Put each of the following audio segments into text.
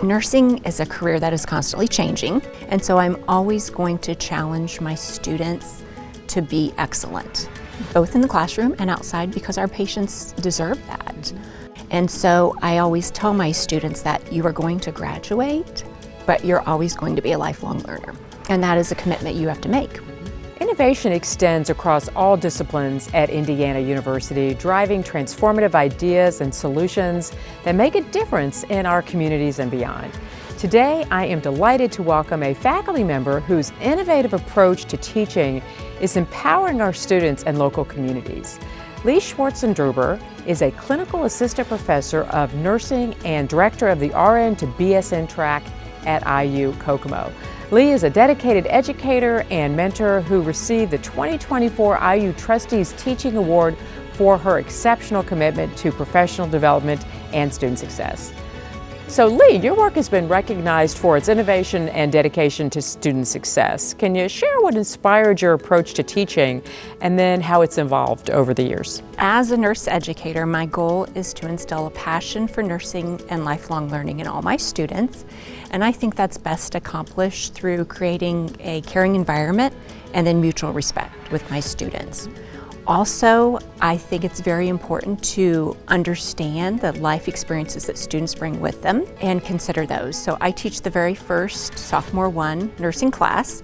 Nursing is a career that is constantly changing, and so I'm always going to challenge my students to be excellent, both in the classroom and outside, because our patients deserve that. And so I always tell my students that you are going to graduate, but you're always going to be a lifelong learner. And that is a commitment you have to make. Innovation extends across all disciplines at Indiana University, driving transformative ideas and solutions that make a difference in our communities and beyond. Today, I am delighted to welcome a faculty member whose innovative approach to teaching is empowering our students and local communities. Lee Schwartzendruber is a clinical assistant professor of nursing and director of the RN to BSN track at IU Kokomo. Lee is a dedicated educator and mentor who received the 2024 IU Trustees Teaching Award for her exceptional commitment to professional development and student success. So Lee, your work has been recognized for its innovation and dedication to student success. Can you share what inspired your approach to teaching and then how it's evolved over the years? As a nurse educator, my goal is to instill a passion for nursing and lifelong learning in all my students. And I think that's best accomplished through creating a caring environment and then mutual respect with my students. Also, I think it's very important to understand the life experiences that students bring with them and consider those. So I teach the very first Sophomore 1 nursing class,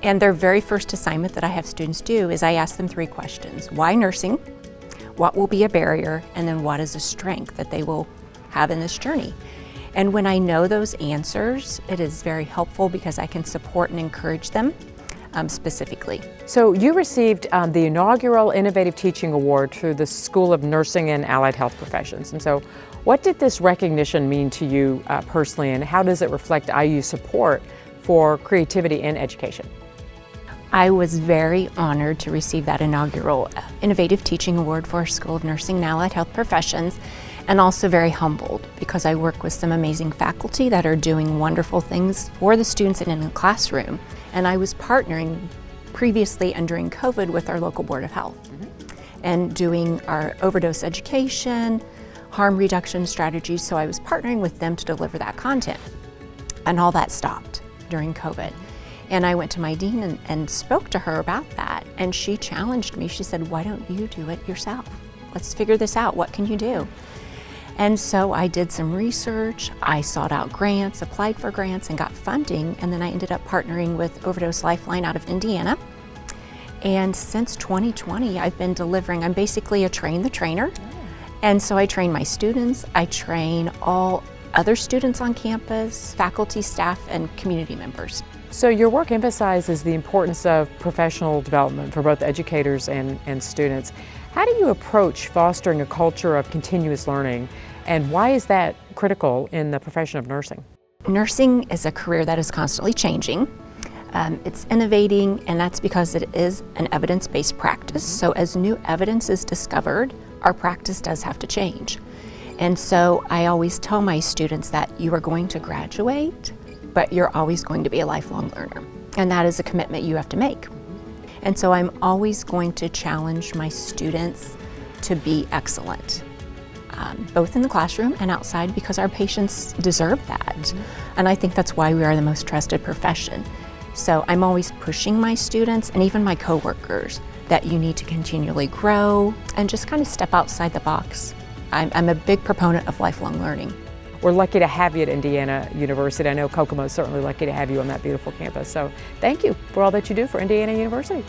and their very first assignment that I have students do is I ask them 3 questions. Why nursing? What will be a barrier? And then what is a strength that they will have in this journey? And when I know those answers, it is very helpful because I can support and encourage them specifically. So you received the inaugural Innovative Teaching Award through the School of Nursing and Allied Health Professions. And so what did this recognition mean to you personally, and how does it reflect IU's support for creativity in education? I was very honored to receive that inaugural Innovative Teaching Award for our School of Nursing and Allied Health Professions, and also very humbled because I work with some amazing faculty that are doing wonderful things for the students and in the classroom. And I was partnering previously and during COVID with our local Board of Health and doing our overdose education, harm reduction strategies. So I was partnering with them to deliver that content. And all that stopped during COVID. And I went to my dean and spoke to her about that. And she challenged me. She said, why don't you do it yourself? Let's figure this out. What can you do? And so I did some research, I sought out grants, applied for grants and got funding, and then I ended up partnering with Overdose Lifeline out of Indiana. And since 2020, I've been delivering, I'm basically a train the trainer. And so I train my students, I train all other students on campus, faculty, staff, and community members. So your work emphasizes the importance of professional development for both educators and students. How do you approach fostering a culture of continuous learning, and why is that critical in the profession of nursing? Nursing is a career that is constantly changing. It's innovating, and that's because it is an evidence-based practice. So as new evidence is discovered, our practice does have to change. And so I always tell my students that you are going to graduate, but you're always going to be a lifelong learner. And that is a commitment you have to make. And so I'm always going to challenge my students to be excellent, both in the classroom and outside, because our patients deserve that. And I think that's why we are the most trusted profession. So I'm always pushing my students and even my coworkers that you need to continually grow and just kind of step outside the box. I'm a big proponent of lifelong learning. We're lucky to have you at Indiana University. I know Kokomo is certainly lucky to have you on that beautiful campus. So thank you for all that you do for Indiana University.